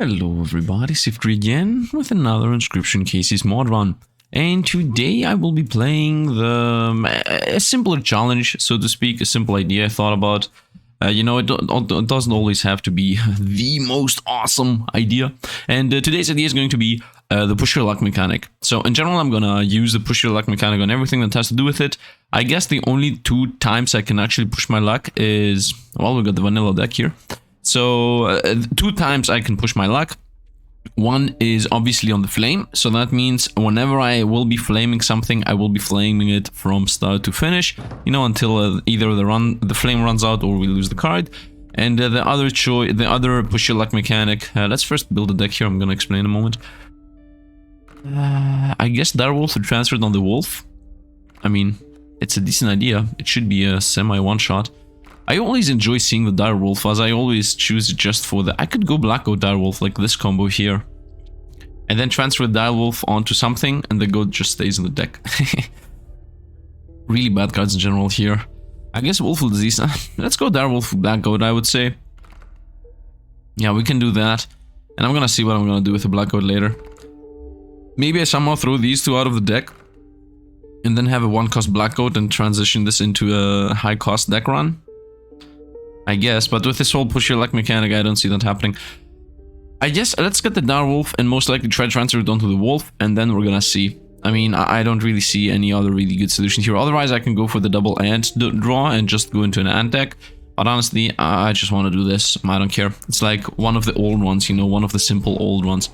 Hello everybody, Sifd again with another Inscryption Kaycee's mod run. And today I will be playing a simpler challenge, so to speak, a simple idea I thought about. It doesn't always have to be the most awesome idea. And today's idea is going to be the push your luck mechanic. So in general, I'm gonna use the push your luck mechanic on everything that has to do with it. I guess the only two times I can actually push my luck is, well, we got the vanilla deck here. So two times I can push my luck. One is obviously on the flame, so that means whenever I will be flaming something, I will be flaming it from start to finish, you know, until either the flame runs out or we lose the card. And the other push your luck mechanic, let's first build a deck here. I'm gonna explain in a moment. I guess Direwolf to transfer it on the wolf. I mean, it's a decent idea. It should be a semi one-shot. I always enjoy seeing the Direwolf, as I always choose it just for the... I could go Black-Goat Direwolf, like this combo here. And then transfer the Direwolf onto something, and the goat just stays in the deck. Really bad cards in general here. I guess Wolful Disease. Let's go Direwolf with Black-Goat, I would say. Yeah, we can do that. And I'm gonna see what I'm gonna do with the Black-Goat later. Maybe I somehow throw these two out of the deck. And then have a one-cost Black-Goat and transition this into a high-cost deck run. I guess, but with this whole push your luck mechanic, I don't see that happening. I guess let's get the Direwolf and most likely try to transfer it onto the wolf, and then we're gonna see. I mean, I don't really see any other really good solution here. Otherwise, I can go for the double ant draw and just go into an ant deck. But honestly, I just want to do this. I don't care. It's like one of the old ones, you know, one of the simple old ones.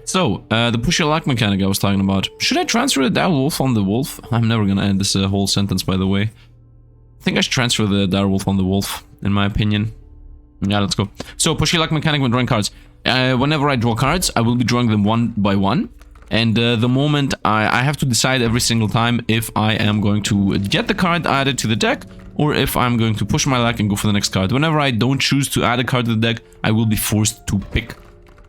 So, the push your luck mechanic I was talking about. Should I transfer the Direwolf on the wolf? I'm never gonna end this whole sentence, by the way. I think I should transfer the Direwolf on the wolf, in my opinion. Yeah, let's go. So, push your luck mechanic when drawing cards. Whenever I draw cards, I will be drawing them one by one. And the moment I have to decide every single time if I am going to get the card added to the deck, or if I'm going to push my luck and go for the next card. Whenever I don't choose to add a card to the deck, I will be forced to pick.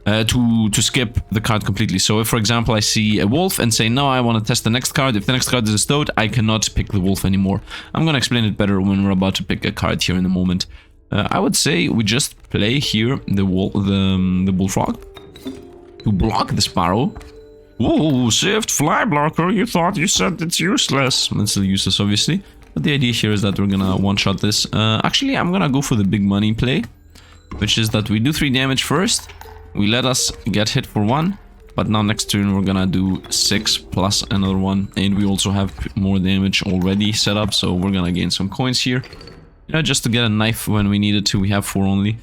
To skip the card completely. So if, for example, I see a wolf and say, no, I want to test the next card. If the next card is a stoat, I cannot pick the wolf anymore. I'm going to explain it better when we're about to pick a card here in a moment. I would say we just play here the bullfrog to block the sparrow. Whoa, Sifd, fly blocker, you thought you said it's useless. It's still useless, obviously. But the idea here is that we're going to one-shot this. Actually, I'm going to go for the big money play, which is that we do 3 damage first. We let us get hit for 1, but now next turn we're gonna do 6 plus another 1, and we also have more damage already set up, so we're gonna gain some coins here. You know, just to get a knife when we need it to. We have 4 only.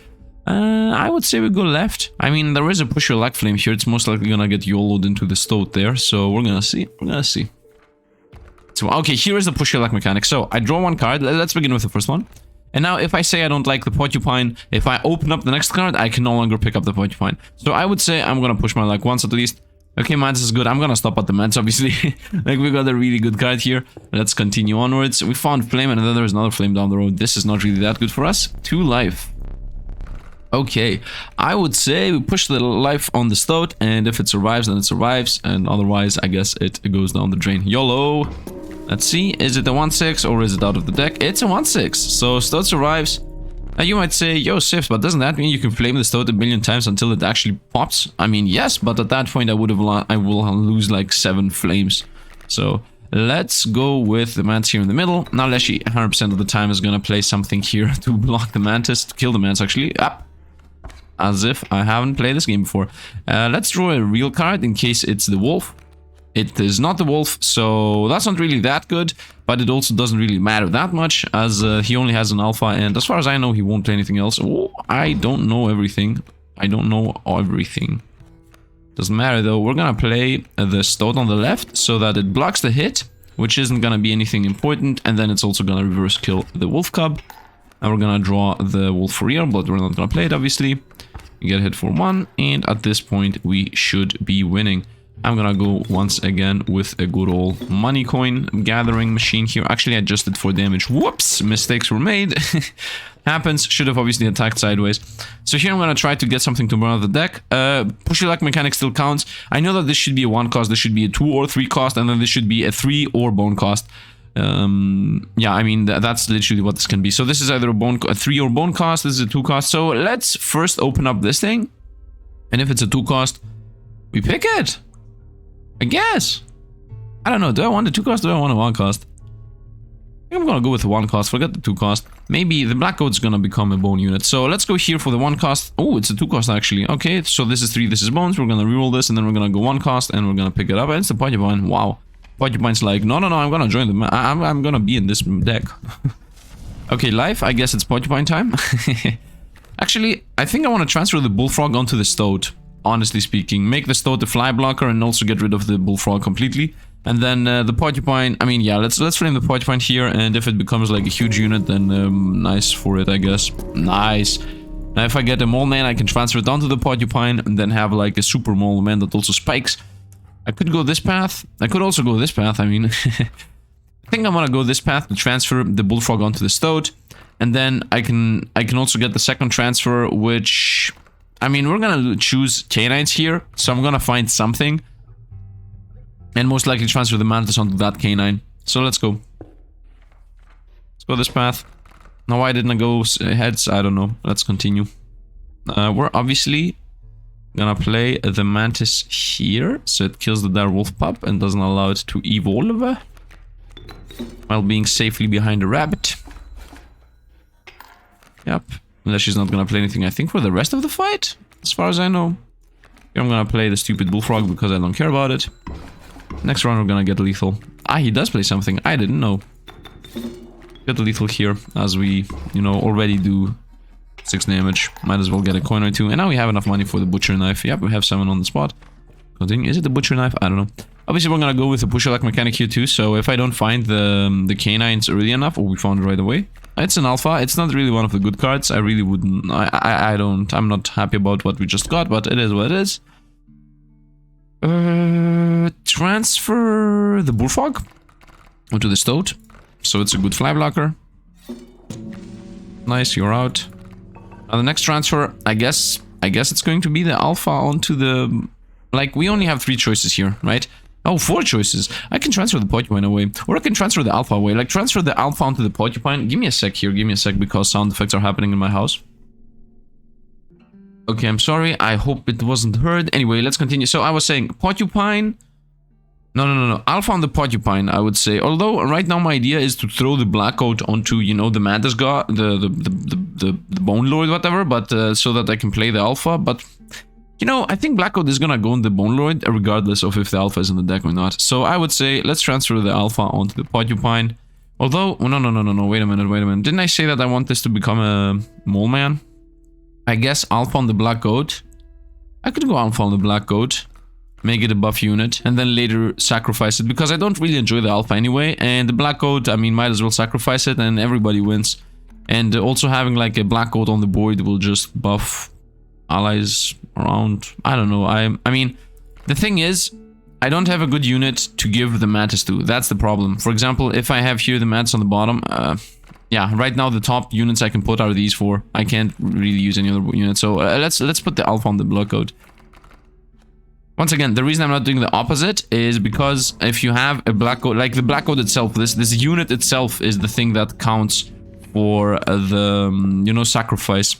I would say we go left. I mean, there is a push your luck flame here. It's most likely gonna get YOLO'd into the stoat there, so we're gonna see. We're gonna see. So, okay, here is the push your luck mechanic. So, I draw 1 card. Let's begin with the first one. And now, if I say I don't like the porcupine, if I open up the next card, I can no longer pick up the porcupine. So I would say I'm gonna push my luck once at least. Okay, Mance is good. I'm gonna stop at the Mance, obviously. Like, we got a really good card here. Let's continue onwards. We found flame, and then there's another flame down the road. This is not really that good for us. 2 life. Okay, I would say we push the life on the stoat, and if it survives, then it survives. And otherwise, I guess it goes down the drain. YOLO! Let's see, is it a 1/6 or is it out of the deck? It's a 1/6, so stoat survives. Now you might say, yo, Sifd, but doesn't that mean you can flame the stoat a billion times until it actually pops? I mean, yes, but at that point I will lose like 7 flames. So let's go with the Mantis here in the middle. Now Leshy 100% of the time is gonna play something here to block the Mantis, to kill the Mantis actually. Ah, as if I haven't played this game before. Let's draw a real card in case it's the wolf. It is not the wolf, so that's not really that good, but it also doesn't really matter that much, as he only has an alpha, and as far as I know, he won't play anything else. Oh, I don't know everything. I don't know everything. Doesn't matter, though. We're gonna play the stoat on the left, so that it blocks the hit, which isn't gonna be anything important, and then it's also gonna reverse kill the wolf cub. And we're gonna draw the wolf rear, but we're not gonna play it, obviously. We get hit for 1, and at this point, we should be winning. I'm gonna go once again with a good old money coin gathering machine here. Actually, I adjusted for damage. Whoops! Mistakes were made. Happens. Should have obviously attacked sideways. So here I'm gonna try to get something to burn out the deck. Push your luck mechanic still counts. I know that this should be a 1 cost, this should be a 2 or 3 cost, and then this should be a 3 or bone cost. Yeah, I mean, that's literally what this can be. So this is either a 3 or bone cost, this is a 2 cost. So let's first open up this thing. And if it's a 2 cost, we pick it. I guess. I don't know. Do I want a 2 cost or do I want a 1 cost? I think I'm gonna go with the 1 cost. Forget the 2 cost. Maybe the black coat's gonna become a bone unit. So let's go here for the 1 cost. Oh, it's a 2 cost actually. Okay, so this is 3, this is bones. We're gonna reroll this and then we're gonna go 1 cost and we're gonna pick it up. And it's the porcupine. Wow. Porcupine's like, no, I'm gonna join them. I'm gonna be in this deck. Okay, life. I guess it's porcupine time. Actually, I think I want to transfer the bullfrog onto the stoat. Honestly speaking, make the stoat a fly blocker and also get rid of the bullfrog completely. And then the porcupine, I mean, yeah, let's frame the porcupine here, and if it becomes like a huge unit, then nice for it, I guess. Nice. Now if I get a mole man, I can transfer it onto the porcupine and then have like a super mole man that also spikes. I could go this path. I could also go this path, I mean. I think I'm gonna go this path to transfer the bullfrog onto the stoat. And then I can also get the second transfer, which... I mean, we're gonna choose canines here, so I'm gonna find something. And most likely transfer the mantis onto that canine. So let's go. Let's go this path. Now why didn't I go heads? I don't know. Let's continue. We're obviously gonna play the mantis here, so it kills the dire wolf pup and doesn't allow it to evolve. While being safely behind the rabbit. Yep. Unless she's not gonna play anything, I think, for the rest of the fight, as far as I know. I'm gonna play the stupid bullfrog because I don't care about it. Next round we're gonna get lethal. Ah, he does play something. I didn't know. Get lethal here, as we, you know, already do 6 damage. Might as well get a coin or 2. And now we have enough money for the butcher knife. Yep, we have 7 on the spot. Continue. Is it the butcher knife? I don't know. Obviously, we're gonna go with the push-luck mechanic here too. So if I don't find the canines early enough, or we found it right away. It's an alpha. It's not really one of the good cards. I really wouldn't. I'm not happy about what we just got, but it is what it is. Transfer the bullfrog onto the stoat. So it's a good fly blocker. Nice, you're out. Now the next transfer, I guess it's going to be the alpha onto the... Like, we only have 3 choices here, right? Oh, 4 choices. I can transfer the porcupine away. Or I can transfer the alpha away. Like, transfer the alpha onto the porcupine. Give me a sec here. Give me a sec because sound effects are happening in my house. Okay, I'm sorry. I hope it wasn't heard. Anyway, let's continue. So, I was saying porcupine... No. Alpha on the porcupine, I would say. Although, right now my idea is to throw the black coat onto, you know, the mantis god... The bone lord, whatever. But, so that I can play the alpha. But... You know, I think Black Coat is gonna go on the Bone Lord, regardless of if the Alpha is in the deck or not. So I would say, let's transfer the Alpha onto the Porcupine. Although, no, wait a minute. Didn't I say that I want this to become a Mole Man? I guess Alpha on the Black Coat. I could go Alpha on the Black Coat, make it a buff unit, and then later sacrifice it, because I don't really enjoy the Alpha anyway, and the Black Coat, I mean, might as well sacrifice it, and everybody wins. And also having like a Black Coat on the board will just buff allies around. I don't know. I mean, the thing is, I don't have a good unit to give the mantis to. That's the problem. For example, if I have here the mantis on the bottom, yeah, right now the top units I can put are these 4. I can't really use any other unit. So let's put the alpha on the Black Coat. Once again, the reason I'm not doing the opposite is because if you have a Black Coat, like the Black Coat itself, this unit itself is the thing that counts for the, you know, sacrifice.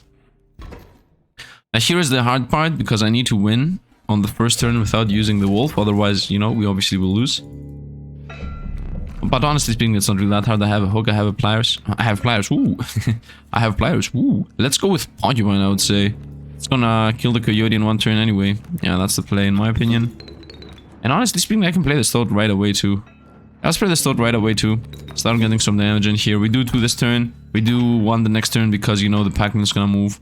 Now here is the hard part, because I need to win on the first turn without using the wolf, otherwise, you know, we obviously will lose. But honestly speaking, it's not really that hard. I have a hook, I have a pliers. I have pliers, ooh. I have pliers, ooh. Let's go with porcupine, I would say. It's gonna kill the coyote in 1 turn anyway. Yeah, that's the play in my opinion. And honestly speaking, I can play the stoat right away too. Let's play the stoat right away too. Start getting some damage in here. We do 2 this turn. We do 1 the next turn because, you know, the packman is gonna move.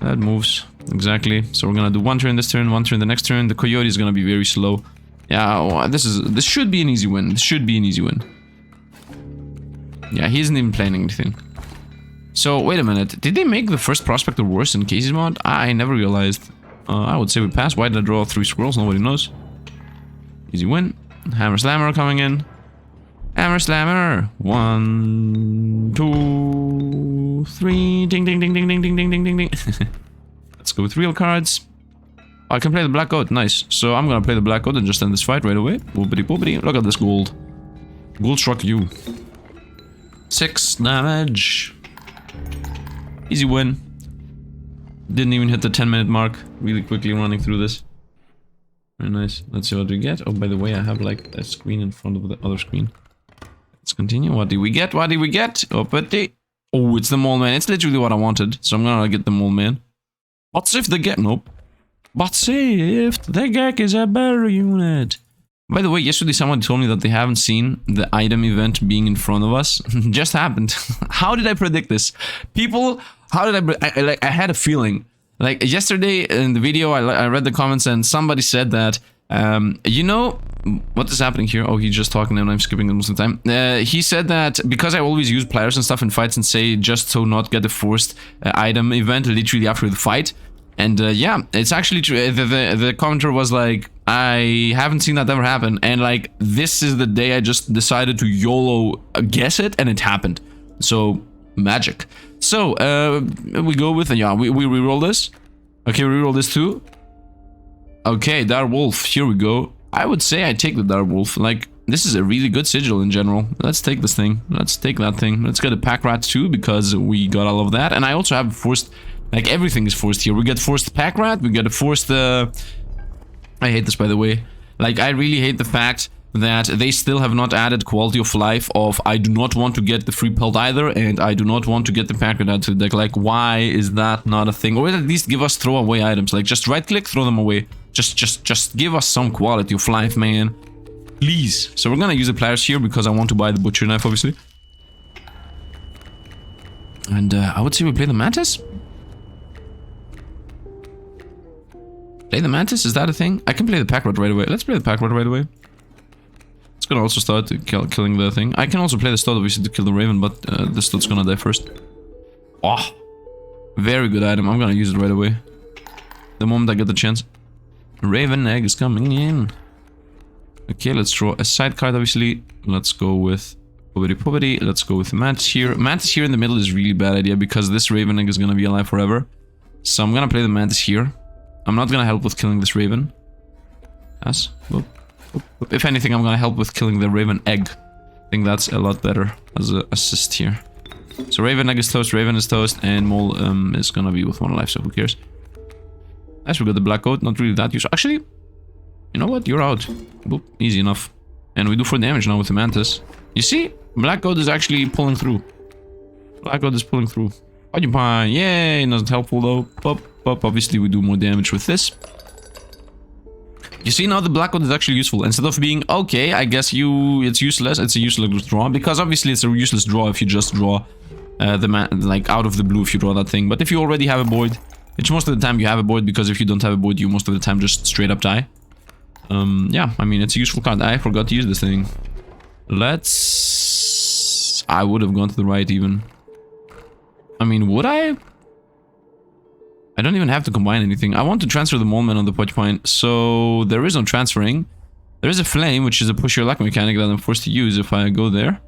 That moves, exactly. So we're gonna do 1 turn this turn, 1 turn the next turn. The coyote is gonna be very slow. Yeah, well, this should be an easy win. This should be an easy win. Yeah, he isn't even playing anything. So, wait a minute. Did they make the first prospector worse in Kaycee's mod? I never realized. I would say we pass. Why did I draw 3 squirrels? Nobody knows. Easy win. Hammer Slammer coming in. Hammer Slammer. 1, 2, 3. Ding, ding, ding, ding, ding, ding, ding, ding, ding, ding. Let's go with real cards. Oh, I can play the Black Coat. Nice. So I'm gonna play the Black Coat and just end this fight right away. Boopity boopity. Look at this gold. Gold struck you. 6 damage. Easy win. Didn't even hit the 10-minute mark. Really quickly running through this. Very nice. Let's see what we get. Oh, by the way, I have like a screen in front of the other screen. Let's continue. What did we get? What did we get? Oh, it's the mole man. It's literally what I wanted. So I'm gonna get the mole man. But if the gek... Nope. But if the gek is a better unit. By the way, yesterday someone told me that they haven't seen the item event being in front of us. Just happened. How did I predict this? People, how did I had a feeling. Like yesterday in the video, I read the comments and somebody said that, you know, what is happening here? Oh, he's just talking and I'm skipping it most of the time. He said that because I always use pliers and stuff in fights and say just to not get a forced item event literally after the fight. And yeah, it's actually true. The commenter was like, I haven't seen that ever happen. And like, this is the day I just decided to YOLO guess it and it happened. So, magic. So, we go with, yeah, we reroll this. Okay, we reroll this too. Okay, Dire Wolf, here we go. I would say I take the Dire Wolf. Like, this is a really good sigil in general. Let's take this thing. Let's take that thing. Let's get a pack rat too, because we got all of that. And I also have forced, like, everything is forced here. We get forced pack rat, we get a forced, I hate this, by the way. Like, I really hate the fact that they still have not added quality of life of I do not want to get the free pelt either, and I do not want to get the pack rat to the deck. Like, why is that not a thing? Or at least give us throwaway items. Like, just right click, throw them away. Just give us some quality of life, man. Please. So we're gonna use the pliers here because I want to buy the butcher knife, obviously. And I would say we play the mantis. Play the mantis? Is that a thing? I can play the pack rat right away. Let's play the pack rat right away. It's gonna also start killing the thing. I can also play the stud, obviously, to kill the raven, but the stud's gonna die first. Oh, very good item. I'm gonna use it right away. The moment I get the chance. Raven egg is coming in. Okay, let's draw a side card, obviously. Let's go with poverty. Let's go with the mantis here. Mantis here in the middle is really bad idea because this raven egg is gonna be alive forever. So I'm gonna play the mantis here. I'm not gonna help with killing this raven. Yes. Whoop. If anything, I'm gonna help with killing the raven egg. I think that's a lot better as an assist here. So raven egg is toast, raven is toast, and mole is gonna be with 1 life, so who cares? Nice, we got the black coat, not really that useful. Actually, you know what? You're out. Boop, easy enough. And we do 4 damage now with the mantis. You see? Black coat is actually pulling through. Black coat is pulling through. Occupy, yay! Not helpful though. Pop, pop. Obviously, we do more damage with this. You see, now the black coat is actually useful. Instead of being, okay, I guess it's useless. It's a useless draw. Because obviously it's a useless draw if you just draw like out of the blue if you draw that thing. But if you already have a board, which most of the time you have a board, because if you don't have a board, you most of the time just straight up die. Yeah, I mean, it's a useful card. I forgot to use this thing. I would have gone to the right even. I mean, would I? I don't even have to combine anything. I want to transfer the moleman on the punch point, so there is no transferring. There is a flame, which is a push your luck mechanic that I'm forced to use if I go there.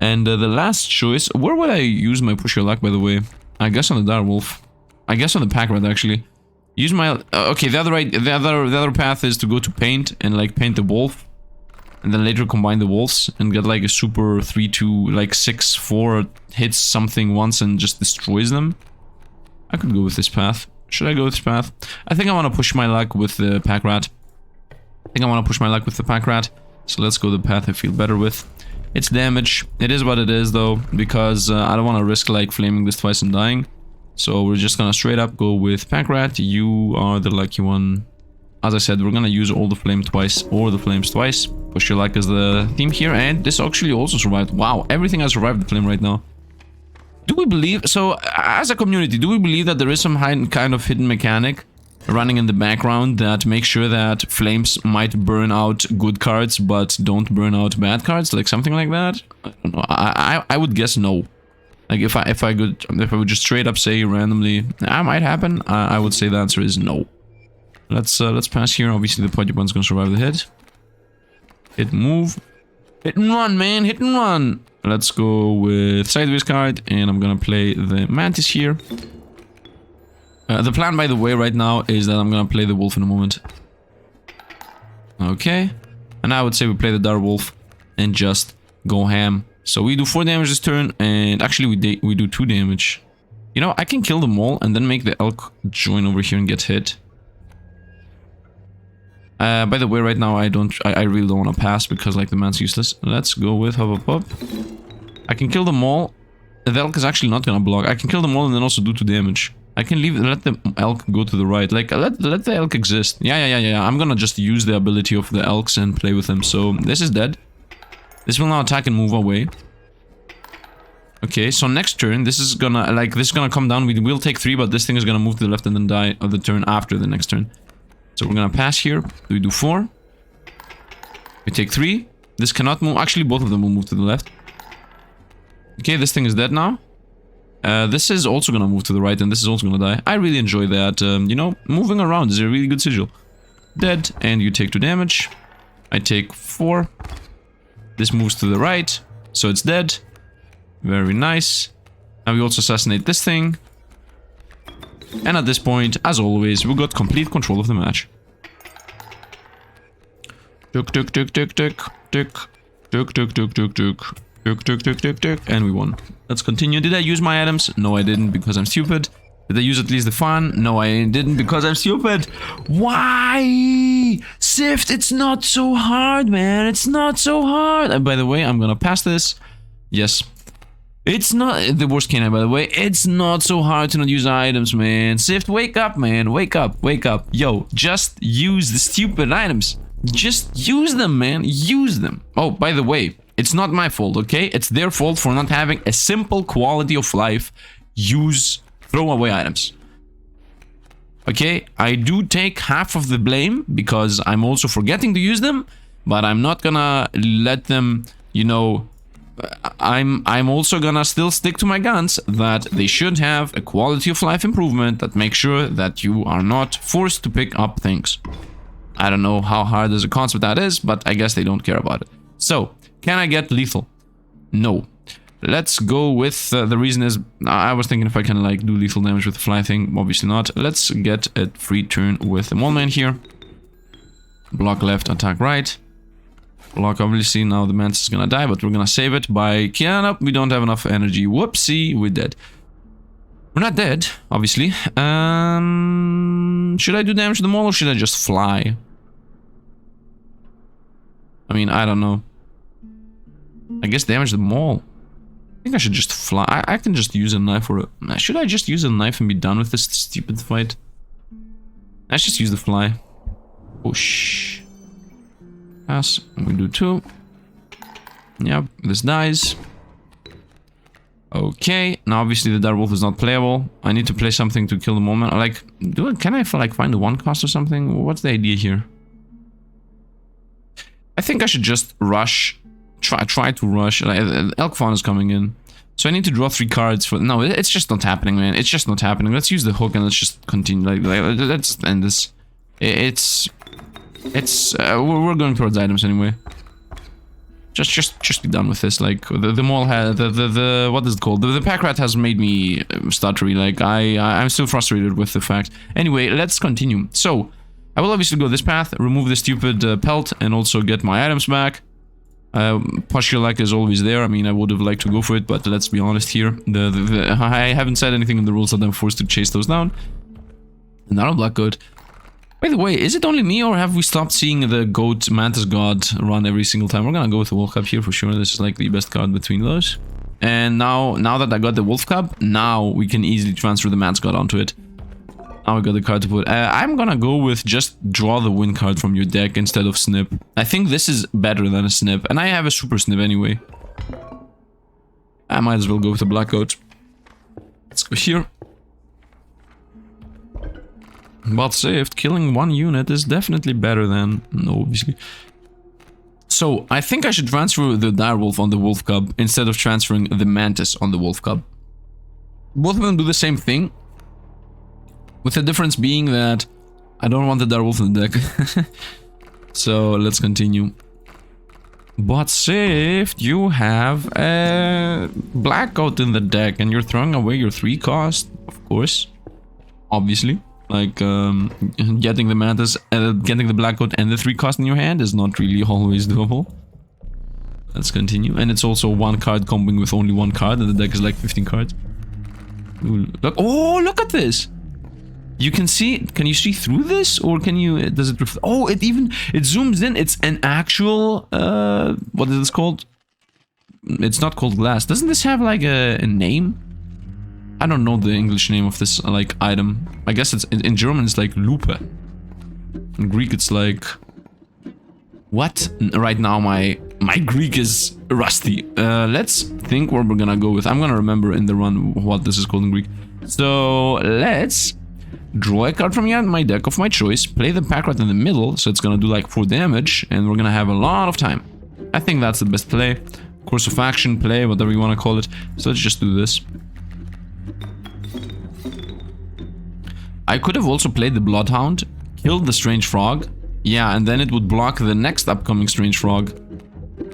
And the last choice, where would I use my push your luck, by the way? I guess on the dire wolf. I guess on the pack rat, actually. Use my okay. The other path is to go to paint and like paint the wolf, and then later combine the wolves and get like a super 3-2 like 6-4 hits something once and just destroys them. I could go with this path. Should I go with this path? I think I want to push my luck with the pack rat. So let's go the path I feel better with. It's damage. It is what it is though, because I don't want to risk like flaming this twice and dying. So we're just gonna straight up go with pack rat. You are the lucky one. As I said, we're gonna use all the flame twice or the flames twice. Push your luck as the theme here, and this actually also survived. Wow, everything has survived the flame right now. Do we believe, so as a community, do we believe that there is some kind of hidden mechanic running in the background that makes sure that flames might burn out good cards but don't burn out bad cards, like something like that? I don't know. I would guess no. Like if I would just straight up say randomly that might happen, I would say the answer is no. Let's pass here. Obviously the Pokemon is gonna survive the hit. Hit move. Hit and run, man, hit and run. Let's go with sideways card, and I'm gonna play the mantis here. The plan, by the way, right now is that I'm gonna play the wolf in a moment. Okay, and I would say we play the dire wolf and just go ham. So we do 4 damage this turn, and actually we do 2 damage. You know, I can kill them all and then make the elk join over here and get hit. By the way, right now I really don't want to pass because like the man's useless. Let's go with hop up up. I can kill them all. The elk is actually not gonna block. I can kill them all and then also do 2 damage. I can let the elk go to the right. Like let the elk exist. Yeah. I'm gonna just use the ability of the elks and play with them. So this is dead. This will now attack and move away. Okay, so next turn, this is gonna come down. We will take 3, but this thing is gonna move to the left and then die on the turn after the next turn. So we're gonna pass here. We do 4. We take 3. This cannot move. Actually, both of them will move to the left. Okay, this thing is dead now. This is also gonna move to the right, and this is also gonna die. I really enjoy that. You know, moving around is a really good sigil. Dead, and you take 2 damage. I take 4. This moves to the right, so it's dead. Very nice. Now we also assassinate this thing. And at this point, as always, we got complete control of the match. And we won. Let's continue. Did I use my items? No, I didn't because I'm stupid. Did I use at least the fan? No, I didn't because I'm stupid. Why? Sifd, it's not so hard, man. It's not so hard. And by the way, I'm gonna pass this. Yes. It's not the worst canine, by the way. It's not so hard to not use items, man. Sifd, wake up, man. Wake up, wake up. Yo, just use the stupid items. Just use them, man. Use them. Oh, by the way, it's not my fault, okay? It's their fault for not having a simple quality of life. Use throwaway items. Okay, I do take half of the blame because I'm also forgetting to use them, but I'm not gonna let them, you know, I'm also gonna still stick to my guns that they should have a quality of life improvement that makes sure that you are not forced to pick up things. I don't know how hard as a concept that is, but I guess they don't care about it. So, can I get lethal? No. Let's go with the reason is I was thinking if I can like do lethal damage with the fly thing. Obviously not. Let's get a free turn with the mole man here. Block left, attack right. Block obviously. Now the mantis is gonna die, but we're gonna save it by Nope, we don't have enough energy. Whoopsie, we're dead. We're not dead, obviously. Should I do damage to the mole or should I just fly? I mean, I don't know. I guess damage the mole. I think I should just fly. I can just use a knife or a... Should I just use a knife and be done with this stupid fight? Let's just use the fly. Push. Pass. And we do 2. Yep, this dies. Okay, now obviously the direwolf is not playable. I need to play something to kill the moment. Like, can I like find a 1 cost or something? What's the idea here? I think I should just rush. Try to rush. Elk fawn is coming in. So I need to draw 3 cards for... No, it's just not happening, man. It's just not happening. Let's use the hook and let's just continue. Like let's end this. We're going towards items anyway. Just be done with this. Like the mole had the what is it called? The pack rat has made me stuttery. Like I'm still frustrated with the fact. Anyway, let's continue. So I will obviously go this path, remove the stupid pelt, and also get my items back. Posture like is always there. I mean, I would have liked to go for it, but let's be honest here. I haven't said anything in the rules that I'm forced to chase those down. Not a black goat. By the way, is it only me or have we stopped seeing the goat mantis god run every single time? We're gonna go with the wolf cub here for sure. This is like the best card between those. And now that I got the wolf cub, now we can easily transfer the mantis god onto it. Now we got the card to put. I'm gonna go with just draw the win card from your deck instead of snip. I think this is better than a snip, and I have a super snip anyway. I might as well go with the black goat. Let's go here. But Sifd, killing 1 unit is definitely better than... No, obviously. So, I think I should transfer the direwolf on the wolf cub instead of transferring the mantis on the wolf cub. Both of them do the same thing. With the difference being that I don't want the direwolf in the deck. So, let's continue. But Sifd, you have a black goat in the deck and you're throwing away your 3 cost, of course. Obviously. Like, getting the mantis, getting the black goat and the 3 cost in your hand is not really always doable. Let's continue. And it's also 1 card comboing with only 1 card, and the deck is like 15 cards. Ooh, look. Oh, look at this. You can see. Can you see through this, or can you? Does it? Oh, it zooms in. It's an actual. What is this called? It's not called glass. Doesn't this have like a name? I don't know the English name of this like item. I guess it's in German. It's like Lupe. In Greek, it's like. What? Right now, my Greek is rusty. Let's think what we're gonna go with. I'm gonna remember in the run what this is called in Greek. So let's draw a card from my deck of my choice. Play the pack rat in the middle, so it's gonna do like 4 damage, and we're gonna have a lot of time. I think that's the best play. Course of action, play, whatever you want to call it. So let's just do this. I could have also played the Bloodhound, killed the Strange Frog. Yeah, and then it would block the next upcoming Strange Frog.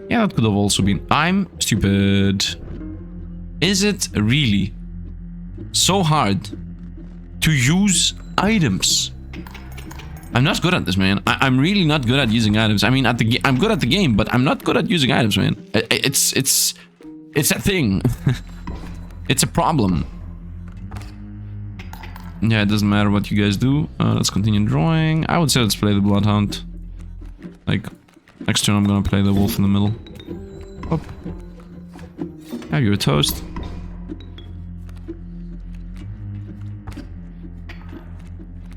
Yeah, that could have also been. I'm stupid. Is it really so hard to use items? I'm not good at this, man. I'm really not good at using items. I mean, I'm good at the game, but I'm not good at using items, man. It's a thing. It's a problem. Yeah, it doesn't matter what you guys do. Let's continue drawing. I would say let's play the Bloodhound. Like, next turn I'm gonna play the wolf in the middle. Up. Have your toast.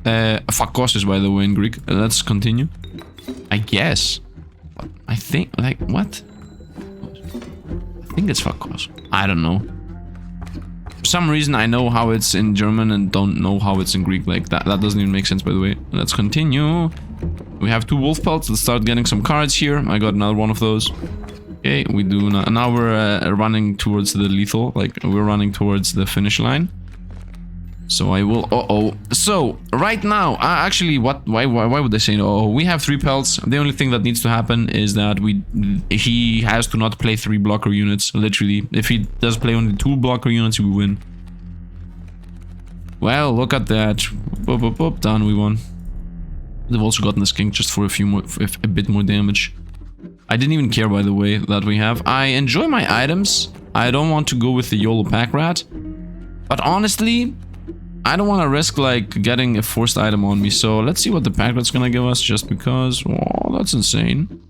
Fakos, by the way, in Greek. Let's continue. I guess. I think, like, what? I think it's Fakos. I don't know. For some reason I know how it's in German and don't know how it's in Greek. Like that doesn't even make sense, by the way. Let's continue. We have 2 wolf pelts. Let's start getting some cards here. I got another one of those. Okay, we do now we're running towards the lethal. Like we're running towards the finish line. So I will. So right now, actually, why would I say no? We have 3 pelts. The only thing that needs to happen is that he has to not play 3 blocker units. Literally, if he does play only 2 blocker units, we win. Well, look at that. Boop, boop, boop. Done. We won. They've also gotten this king just for a bit more damage. I didn't even care, by the way, that we have. I enjoy my items. I don't want to go with the YOLO pack rat, but honestly, I don't want to risk like getting a forced item on me, so let's see what the pack rat's gonna give us, just because. Oh, that's insane.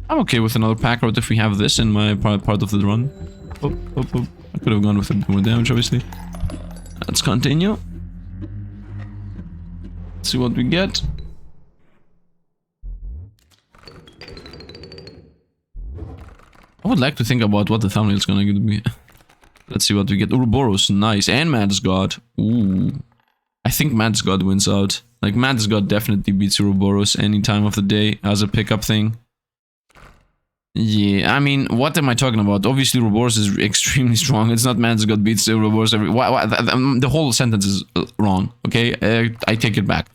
I'm okay with another pack rat if we have this in my part of the run. I could have gone with a bit more damage, obviously. Let's continue. Let's see what we get. I would like to think about what the thumbnail is gonna be. Let's see what we get. Ouroboros, nice. And Mantis God. Ooh. I think Mantis God wins out. Like, Mantis God definitely beats Ouroboros any time of the day as a pickup thing. Yeah, I mean, what am I talking about? Obviously, Ouroboros is extremely strong. It's not Mantis God beats Ouroboros every... the whole sentence is wrong, okay? I take it back.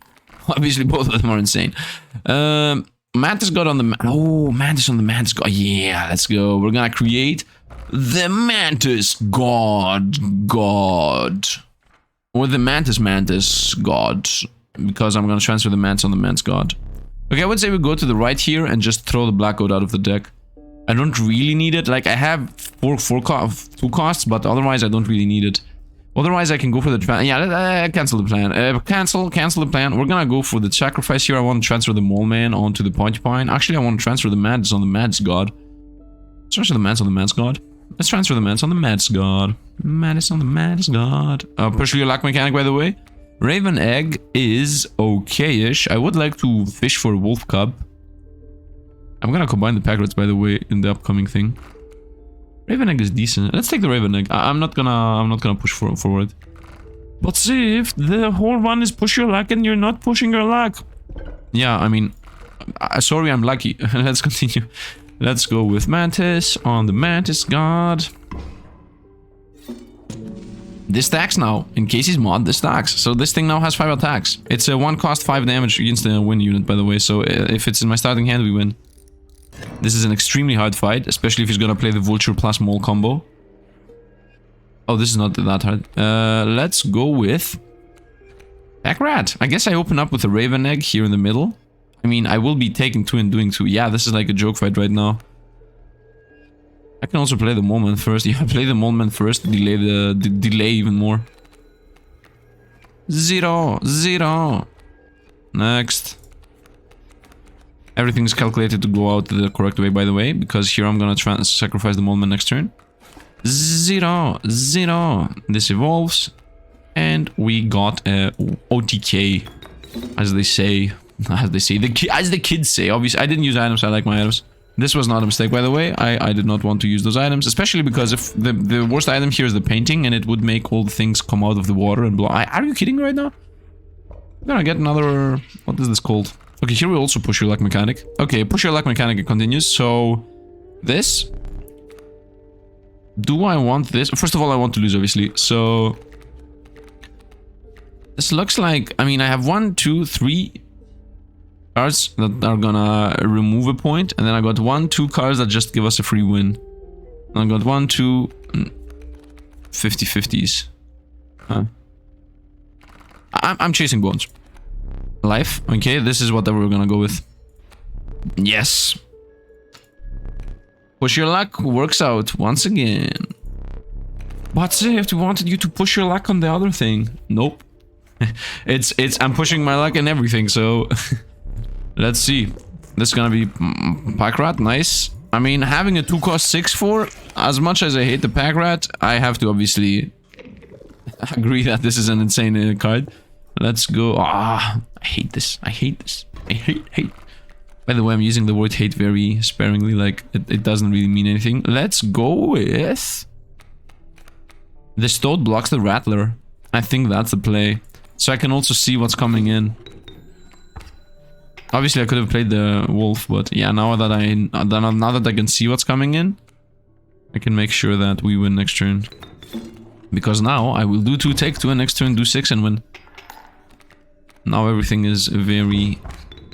Obviously, both of them are insane. Mantis God on the... Oh, Mantis on the Mantis God. Yeah, let's go. We're gonna create... the Mantis God. Or the Mantis God. Because I'm gonna transfer the Mantis on the Mantis God. Okay, I would say we go to the right here and just throw the Black Goat out of the deck. I don't really need it. Like, I have 2 costs, but otherwise I don't really need it. Otherwise I can go for the... Yeah, cancel the plan. Cancel the plan. We're gonna go for the sacrifice here. I want to transfer the Mole Man onto the Porcupine. Actually, I want to transfer the Mantis on the Mantis God. Let's transfer the Mantis on the Mantis God. Let's transfer the Mantis on the Mantis God. Mantis on the Mantis God. Push your luck mechanic, by the way. Raven Egg is okay-ish. I would like to fish for a Wolf Cub. I'm gonna combine the pack rats, by the way, in the upcoming thing. Raven Egg is decent. Let's take the Raven Egg. I'm not gonna push forward. But see, if the whole one is push your luck and you're not pushing your luck. Yeah, I mean, sorry, I'm lucky. Let's continue. Let's go with Mantis on the Mantis God. This stacks now. In Kaycee's mod, this stacks. So this thing now has 5 attacks. It's a 1 cost 5 damage against the win unit, by the way. So if it's in my starting hand, we win. This is an extremely hard fight, especially if he's gonna play the Vulture plus Mole combo. Oh, this is not that hard. Let's go with Pack Rat. I guess I open up with a Raven Egg here in the middle. I mean, I will be taking 2 and doing 2. Yeah, this is like a joke fight right now. I can also play the moment first. Yeah, play the moment first. Delay the delay even more. 0, 0. Next. Everything's calculated to go out the correct way, by the way, because here I'm gonna try and sacrifice the moment next turn. 0, 0. This evolves. And we got a OTK, as they say. As the kids say. Obviously, I didn't use items. I like my items. This was not a mistake, by the way. I did not want to use those items, especially because if the worst item here is the painting, and it would make all the things come out of the water and blow. Are you kidding me right now? I'm gonna get another... What is this called? Okay, here we also push your luck mechanic. Okay, push your luck mechanic continues. So, this. Do I want this? First of all, I want to lose, obviously. So, this looks like... I mean, I have 1, 2, 3... cards that are gonna remove a point, and then I got 1, 2 cards that just give us a free win. And I got 1, 2 50-50s. I'm chasing bones. Life. Okay, this is whatever we're gonna go with. Yes. Push your luck works out once again. But Sifd, we wanted you to push your luck on the other thing. Nope. I'm pushing my luck in everything, so let's see. This is gonna be pack rat, nice. I mean, having a 2-cost 6/4, as much as I hate the pack rat, I have to obviously agree that this is an insane card. Let's go. Ah, I hate this. I hate this. I hate. By the way, I'm using the word hate very sparingly, like it doesn't really mean anything. Let's go with... This toad blocks the rattler. I think that's the play. So I can also see what's coming in. Obviously, I could have played the wolf, but yeah, now that I can see what's coming in, I can make sure that we win next turn. Because now I will do 2, take 2, and next turn do 6 and win. Now everything is very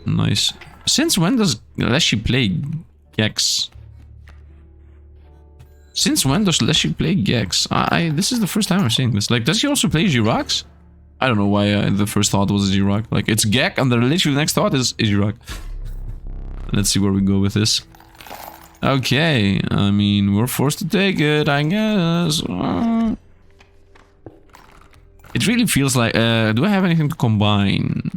nice. Since when does Leshy play Gex? Since when does Leshy play Gex? This is the first time I'm seeing this. Like, does he also play Xieroeh? I don't know why the first thought was Xieroeh. Like, it's Gek, and the literally next thought is Xieroeh. Let's see where we go with this. Okay, I mean, we're forced to take it, I guess. It really feels like... do I have anything to combine?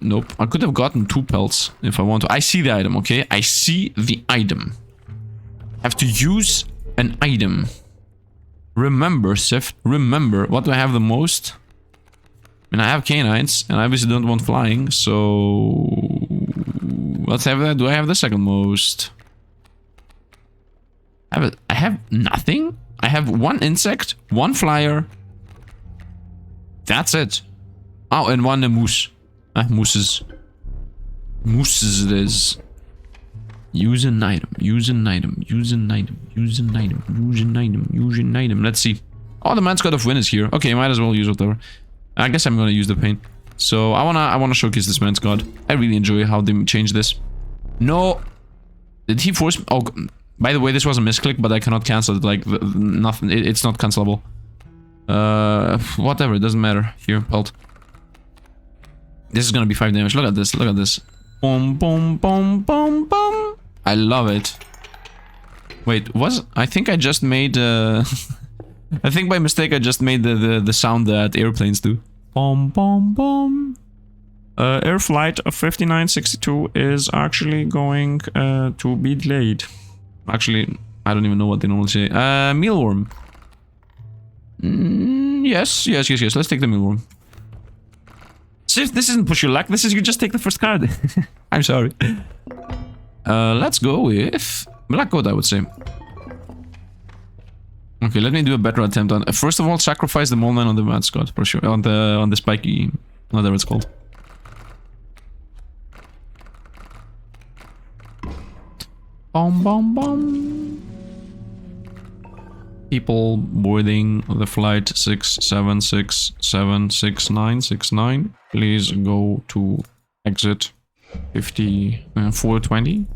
Nope. I could have gotten 2 pelts if I want to. I see the item, okay? I see the item. I have to use an item. Remember, Sifd, remember, what do I have the most? I mean, I have canines, and I obviously don't want flying, so... Let's have that. Do I have the second most? I have nothing? I have 1 insect, 1 flyer. That's it. Oh, and 1 moose. Mooses. Mooses it is. Use an item, use an item, use an item, use an item, use an item, use an item. Let's see. Oh, the man's god of wind is here. Okay, might as well use whatever. I guess I'm gonna use the paint. So I wanna showcase this man's god. I really enjoy how they changed this. No. Did he force me? Oh, by the way, this was a misclick, but I cannot cancel it. Like, nothing. It's not cancelable. Whatever, it doesn't matter. Here, pelt. This is gonna be 5 damage. Look at this, look at this. Boom, boom, boom, boom, boom. I love it. Wait, I think I just made I think by mistake I just made the sound that airplanes do. Boom, boom, boom. Air flight of 5962 is actually going to be delayed. Actually, I don't even know what they normally say. Mealworm. Yes. Let's take the mealworm. Sifd, this isn't push your luck. This is you just take the first card. I'm sorry. Let's go with Black Goat, I would say. Okay, let me do a better attempt on. First of all, sacrifice the Molman on the mascot for sure. On the spiky, whatever it's called. Bom bom bom. People boarding the flight 676766969. Please go to exit 420.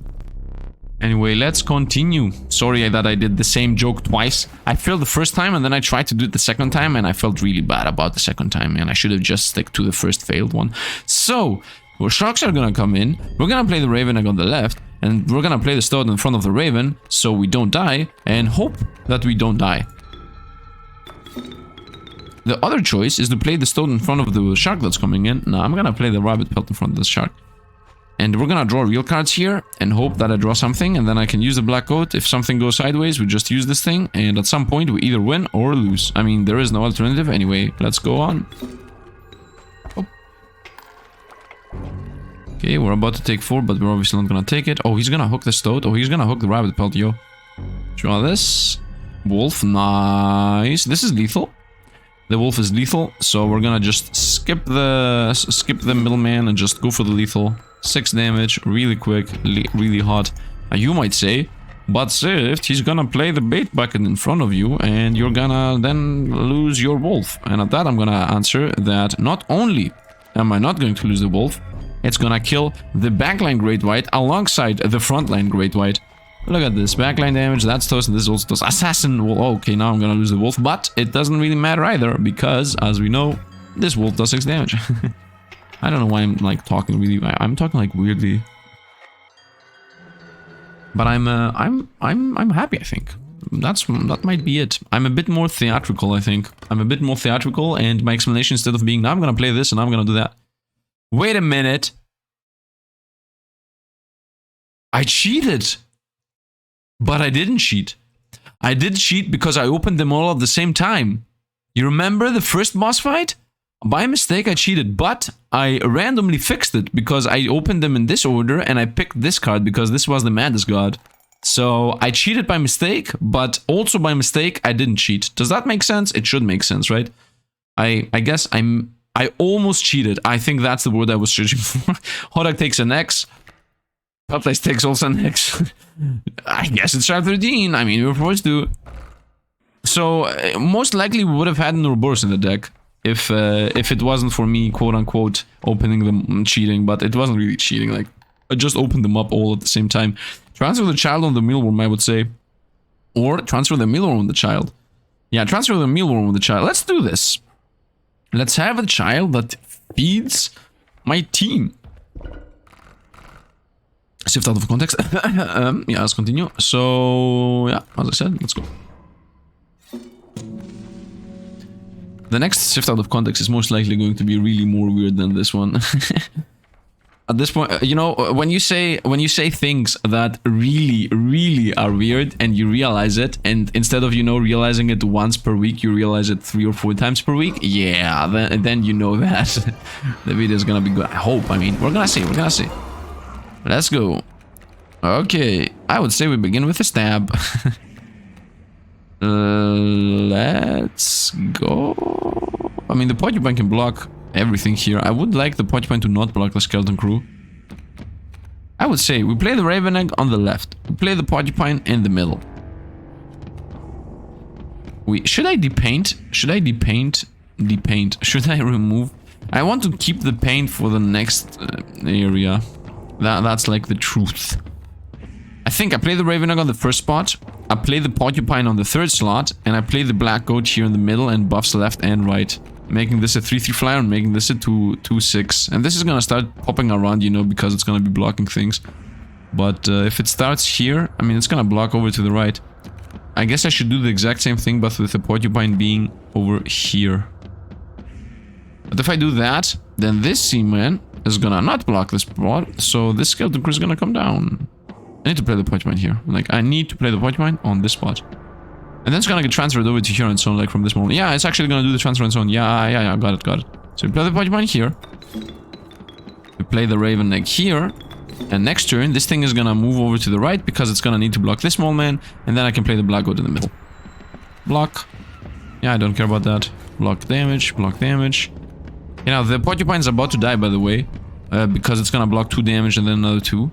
Anyway, let's continue. Sorry that I did the same joke twice. I failed the first time and then I tried to do it the second time and I felt really bad about the second time and I should have just stuck to the first failed one. So, where sharks are gonna come in. We're gonna play the Raven Egg on the left, and we're gonna play the Stoat in front of the Raven, so we don't die, and hope that we don't die. The other choice is to play the Stoat in front of the shark that's coming in. Now I'm gonna play the Rabbit Pelt in front of the shark. And we're gonna draw real cards here, and hope that I draw something, and then I can use the Black Coat. If something goes sideways, we just use this thing, and at some point we either win or lose. I mean, there is no alternative. Anyway, let's go on. Oh. Okay, we're about to take 4, but we're obviously not gonna take it. Oh, he's gonna hook the Stoat. Oh, he's gonna hook the Rabbit Pelt, yo. Draw this. Wolf, nice. This is lethal. The wolf is lethal, so we're gonna just skip the middleman and just go for the lethal. 6 damage, really quick, really hot. You might say, but Sifd, he's gonna play the bait bucket in front of you, and you're gonna then lose your wolf. And at that, I'm gonna answer that not only am I not going to lose the wolf, it's gonna kill the backline Great White alongside the frontline Great White. Look at this, backline damage, that's toast, and this is also toast. Assassin, well, okay, now I'm gonna lose the wolf, but it doesn't really matter either, because, as we know, this wolf does 6 damage. I don't know why I'm, like, talking really, I'm talking, like, weirdly. But I'm happy, I think. That might be it. I'm a bit more theatrical, I think. I'm a bit more theatrical, and my explanation, instead of being, now I'm gonna play this, and I'm gonna do that. Wait a minute! I cheated! But I didn't cheat. I did cheat because I opened them all at the same time. You remember the first boss fight? By mistake I cheated, but I randomly fixed it because I opened them in this order and I picked this card because this was the Madness God. So I cheated by mistake, but also by mistake I didn't cheat. Does that make sense? It should make sense, right? I guess I almost cheated. I think that's the word I was searching for. Hodak takes an X. Place takes also an X. I guess it's chapter 13. I mean, we were supposed to. So, most likely we would have had an Ouroboros in the deck if it wasn't for me, quote-unquote, opening them and cheating. But it wasn't really cheating. Like, I just opened them up all at the same time. Transfer the child on the mealworm, I would say. Or transfer the mealworm on the child. Yeah, transfer the mealworm on the child. Let's do this. Let's have a child that feeds my team. Sifd out of context. Yeah, let's continue. So, yeah, as I said, let's go. The next Sifd out of context is most likely going to be really more weird than this one. At this point, you know, when you say things that really are weird and you realize it, and instead of, you know, realizing it once per week, you realize it 3 or 4 times per week, yeah, then you know that the video is gonna be good. I hope. I mean, we're gonna see. Let's go. Okay, I would say we begin with a stab. Let's go. I mean, the porcupine can block everything here. I would like the porcupine to not block the skeleton crew. I would say we play the Raven Egg on the left. We play the porcupine in the middle. Should I depaint? Should I depaint? Should I remove? I want to keep the paint for the next area. That's like the truth. I think I play the Raven Egg on the first spot, I play the Porcupine on the third slot, and I play the Black Goat here in the middle and buffs left and right. Making this a 3-3 flyer and making this a 2-6. And this is gonna start popping around, you know, because it's gonna be blocking things. But if it starts here, I mean, it's gonna block over to the right. I guess I should do the exact same thing, but with the Porcupine being over here. But if I do that, then this Seaman is gonna not block this spot, so this skeleton crew is gonna come down. I need to play the Porcupine here. Like, I need to play the Porcupine on this spot. And then it's gonna get transferred over to here and so on, like, from this moment. Yeah, it's actually gonna do the transfer and so on. Yeah, got it. So we play the Porcupine here. We play the Raven Egg here. And next turn, this thing is gonna move over to the right because it's gonna need to block this small man. And then I can play the Black Goat in the middle. Block. Yeah, I don't care about that. Block damage, block damage. You know, the Porcupine's about to die, by the way, because it's gonna block 2 damage and then another 2.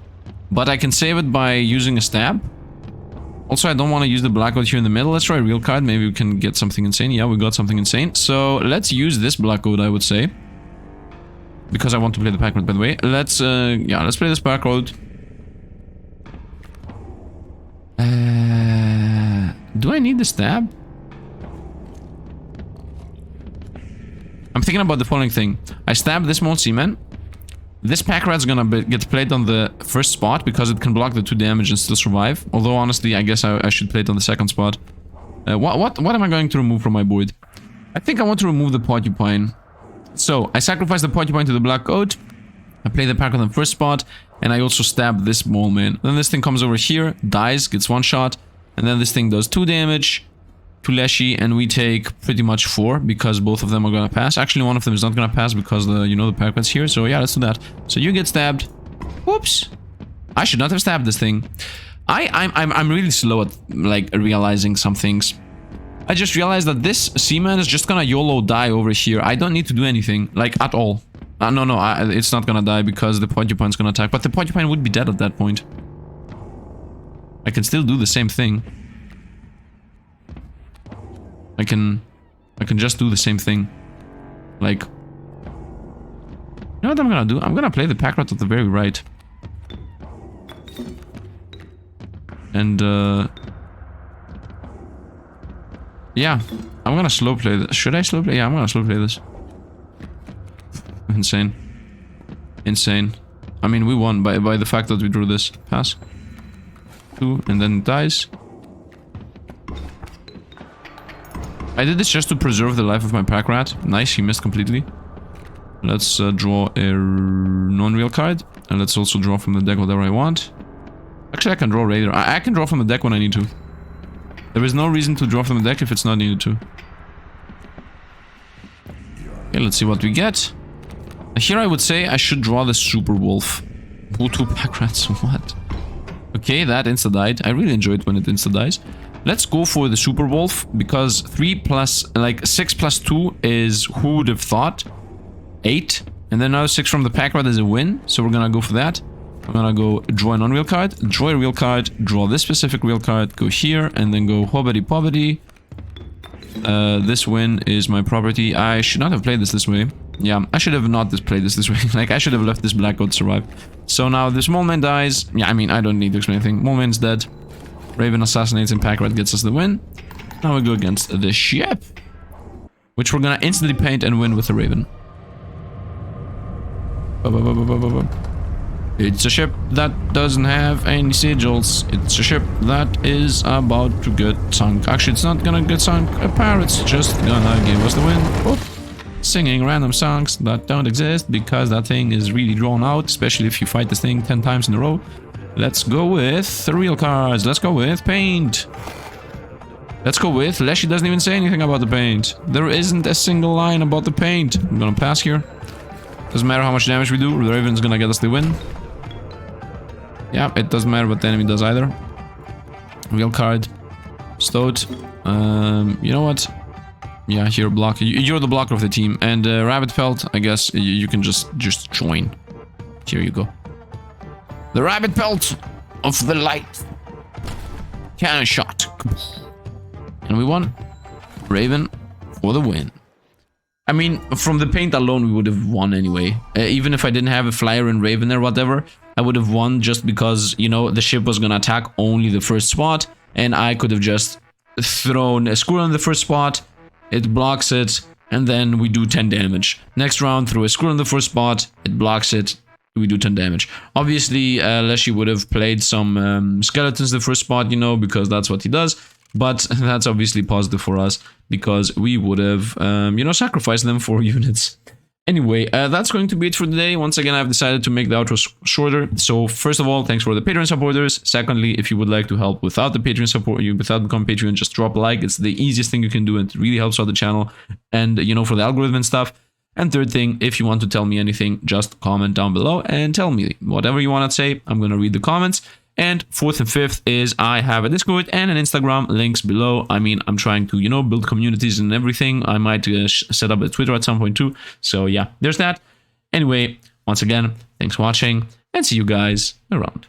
But I can save it by using a stab. Also, I don't want to use the Black Goat here in the middle. Let's try a real card. Maybe we can get something insane. Yeah, we got something insane. So let's use this Black Goat, I would say. Because I want to play the Pack Road, by the way. Let's play this Pack Road. Do I need the stab? I'm thinking about the following thing. I stab this small seaman. This pack rat's gonna get played on the first spot because it can block the 2 damage and still survive. Although, honestly, I guess I should play it on the second spot. What am I going to remove from my board? I think I want to remove the porcupine. So, I sacrifice the porcupine to the black goat. I play the pack on the first spot. And I also stab this mole man. Then this thing comes over here, dies, gets 1 shot. And then this thing does 2 damage to Leshy. And we take pretty much 4 because both of them are gonna pass. Actually, one of them is not gonna pass because the, the pack rat's here. So yeah, let's do that. So you get stabbed. Whoops. I should not have stabbed this thing. I'm really slow at, like, realizing some things. I just realized that this seaman is just gonna YOLO die over here. I don't need to do anything, like, at all. No, it's not gonna die because the porcupine's gonna attack. But the porcupine would be dead at that point. I can still do the same thing. I can just do the same thing. Like... You know what I'm gonna do? I'm gonna play the pack rat at the very right. And, yeah. I'm gonna slow play this. Should I slow play? Yeah, I'm gonna slow play this. Insane. Insane. I mean, we won by the fact that we drew this. Pass. 2, and then it dies. I did this just to preserve the life of my pack rat. Nice, he missed completely. Let's draw a non-real card. And let's also draw from the deck whatever I want. Actually, I can draw later. I can draw from the deck when I need to. There is no reason to draw from the deck if it's not needed to. Okay, let's see what we get. Here I would say I should draw the super wolf. Oh, 2 pack rats, what? Okay, that insta-died. I really enjoy it when it insta-dies. Let's go for the super wolf, because 6 plus 2 is, who would have thought? 8. And then another 6 from the pack rat is a win, so we're gonna go for that. I'm gonna go draw an unreal card, draw a real card, draw this specific real card, go here, and then go hobbity pobbity. This win is my property. I should not have played this way. Yeah, I should have not played this way. Like, I should have left this black goat survive. So now this mole man dies. Yeah, I mean, I don't need to explain anything. Mole man's dead. Raven assassinates and pack rat gets us the win. Now we go against the ship, which we're gonna instantly paint and win with the Raven. It's a ship that doesn't have any sigils. It's a ship that is about to get sunk. Actually, it's not gonna get sunk. A pirate's just gonna give us the win. Oh. Singing random songs that don't exist because that thing is really drawn out, especially if you fight this thing 10 times in a row. Let's go with the real cards. Let's go with paint. Let's go with Leshy doesn't even say anything about the paint. There isn't a single line about the paint. I'm gonna pass here. Doesn't matter how much damage we do, the Raven's gonna get us the win. Yeah, it doesn't matter what the enemy does either. Real card. Stoat. You know what? Yeah, here block. You're the blocker of the team. And Rabbit Pelt, I guess you can just join. Here you go. The Rabbit Pelt of the light. Cannon shot. And we won. Raven for the win. I mean, from the paint alone, we would have won anyway. Even if I didn't have a flyer in Raven or whatever, I would have won just because, you know, the ship was gonna attack only the first spot. And I could have just thrown a squirrel in the first spot. It blocks it, and then we do 10 damage. Next round, throw a squirrel in the first spot, it blocks it, we do 10 damage. Obviously, Leshy would have played some skeletons the first spot, you know, because that's what he does. But that's obviously positive for us, because we would have, you know, sacrificed them for units. Anyway, that's going to be it for today. Once again, I've decided to make the outro shorter. So first of all, thanks for the Patreon supporters. Secondly, if you would like to help without the Patreon support, without becoming Patreon, just drop a like. It's the easiest thing you can do, and it really helps out the channel and, you know, for the algorithm and stuff. And third thing, if you want to tell me anything, just comment down below and tell me whatever you want to say. I'm going to read the comments. And fourth and fifth is I have a Discord and an Instagram, links below. I mean, I'm trying to, you know, build communities and everything. I might set up a Twitter at some point too. So yeah, there's that. Anyway, once again, thanks for watching and see you guys around.